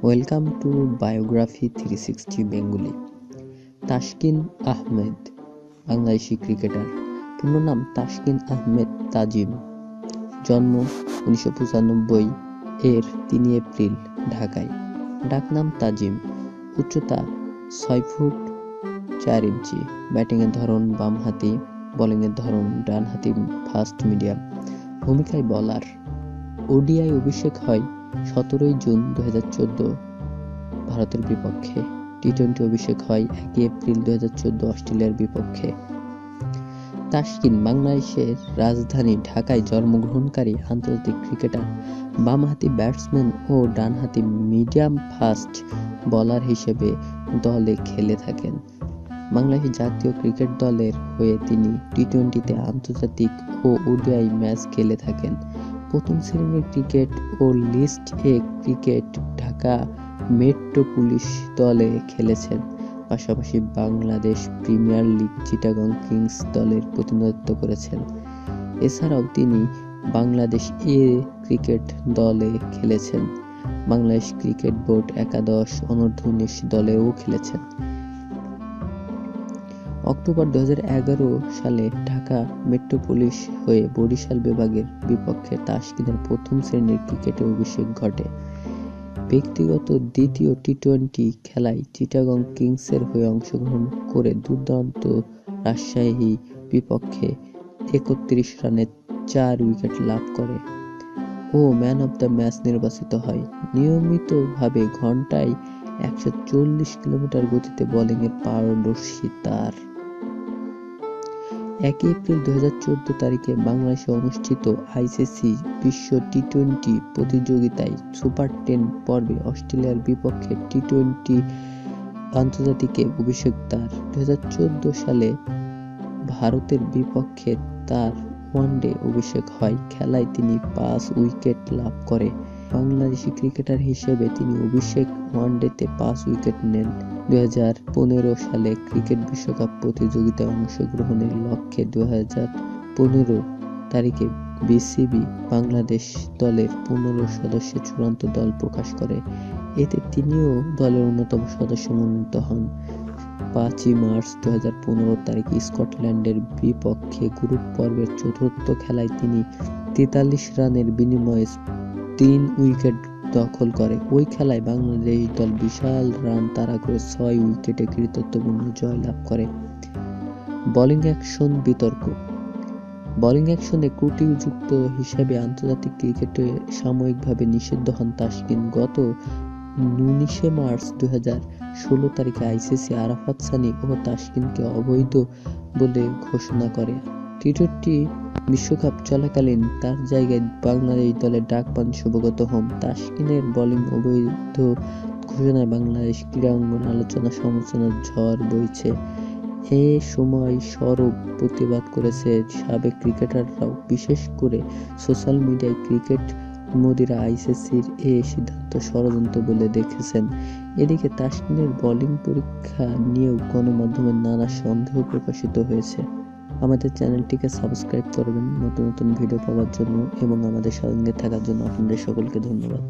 Welcome to biography 360 Bengali. Taskin Ahmed Bangladeshi cricketer. পূর্ণ নাম তাসকিন আহমেদ তাজিম। জন্ম 1995 এর 3 এপ্রিল ঢাকায়। ডাকনাম তাজিম। উচ্চতা 6 ফুট 4 ইঞ্চি। ব্যাটিংয়ের ধরন বামহাতি, বোলিংয়ের ধরন ডানহাতি ফাস্ট মিডিয়াম। ভূমিকায় বোলার। ওডিআই অভিষেক হয় 17 জুন 2014 ভারতের বিপক্ষে। টি-20 অভিষেক হয় 1 এপ্রিল 2014 অস্ট্রেলিয়ার বিপক্ষে। তাসকিন বাংলাদেশের রাজধানী ঢাকায় জন্মগ্রহণকারী আন্তর্জাতিক ক্রিকেটার। বামহাতি ব্যাটসম্যান ও ডানহাতি মিডিয়াম ফাস্ট বোলার হিসেবে দলে খেলে থাকেন। বাংলাদেশ জাতীয় ক্রিকেট দলের হয়ে তিনি টি-20তে আন্তর্জাতিক ও ওডিআই ম্যাচ খেলে থাকেন। প্রথম শ্রেণীর ক্রিকেট ও list A cricket Dhaka metropolis দলে খেলেছেন। পাশাপাশি Bangladesh premier league Chittagong kings দলের প্রতিনিধিত্ব করেছেন। এছাড়াও তিনি বাংলাদেশ এ ক্রিকেট দলে খেলেছেন। বাংলাদেশ ক্রিকেট বোর্ড একাদশ, অনূর্ধ্ব-19 দলেও খেলেছেন। অক্টোবর 2011 সালে ঢাকা মেট্রোপলিস হয়ে বরিশাল বিভাগের বিপক্ষে তাসকিনের প্রথম শ্রেণীর ক্রিকেটে অভিষেক ঘটে। ব্যক্তিগত দ্বিতীয় টি-20 খেলায় চিটাগং কিংসের হয়ে অংশগ্রহণ করে দুর্দান্ত রাজশাহী বিপক্ষে 31 রানে 4 উইকেট লাভ করে ও ম্যান অব দ্য ম্যাচ নির্বাচিত হয়। নিয়মিতভাবে ঘন্টায় 140 কিলোমিটার গতিতে বোলিংয়ে পারদর্শী তার। 1 এপ্রিল 2014 তারিখে বাংলাদেশে অনুষ্ঠিত আইসিসি বিশ্ব টি-20 প্রতিযোগিতায় সুপার 10 পর্বে অস্ট্রেলিয়ার বিপক্ষে টি-20 আন্তর্জাতিকে অভিষেক তার। 2014 সালে ভারতের বিপক্ষে তার ওয়ানডে অভিষেক হয়। খেলায় তিনি 5 উইকেট লাভ করে। বাংলাদেশি ক্রিকেটার হিসেবে তিনি অভিষেক ওয়ানডেতে 5 উইকেট নেন। 2015 সালে ক্রিকেট বিশ্বকাপ প্রতিযোগিতায় অংশগ্রহণের লক্ষ্যে 2015 তারিখে বিসিবি বাংলাদেশ দলের 15 সদস্যের চূড়ান্ত দল প্রকাশ করে। এতে তিনিও দলের অন্যতম সদস্য মনোনীত হন। 5 মার্চ 2015 তারিখে স্কটল্যান্ডের বিপক্ষে গ্রুপ পর্বের চতুর্থ খেলায় তিনি 43 রানের বিনিময়ে 3 উইকেট দখল করে। ওই খেলায় বাংলাদেশ দল বিশাল রান তাড়া করে 6 উইকেটে কৃতিত্বপূর্ণ জয় লাভ করে। বোলিং অ্যাকশন বিতর্ক। বোলিং অ্যাকশনে ত্রুটিযুক্ত হিসেবে আন্তর্জাতিক ক্রিকেটে সাময়িকভাবে নিষিদ্ধ হন তাসকিন। গত 19 মার্চ 2016 তারিখে আইসিসি আরাফাত সানি ও তাসকিনকে অবৈধ বলে ঘোষণা করে। টি-20 বিশ্বকাপ চলাকালীন তার জায়গায় বাংলাদেশ দলে ডাক পান শুভগত হোম। তাসকিনের বোলিং অবৈধ ঘোষণায় বাংলাদেশ ক্রীড়াঙ্গনে আলোচনা সমালোচনার ঝড় বইছে। এ সময় সরব প্রতিবাদ করেছে সাবেক ক্রিকেটাররাও। বিশেষ করে সোশ্যাল মিডিয়ায় ক্রিকেট মোদিরা আইসিসির এ সিদ্ধান্ত ষড়যন্ত্র বলে দেখেছেন। এদিকে তাসকিনের বোলিং পরীক্ষা নিয়েও গণমাধ্যমে নানা সন্দেহ প্রকাশিত হয়েছে। আমাদের চ্যানেলটিকে সাবস্ক্রাইব করবেন নতুন নতুন ভিডিও পাওয়ার জন্য এবং আমাদের সঙ্গে থাকার জন্য আপনাদের সকলকে ধন্যবাদ।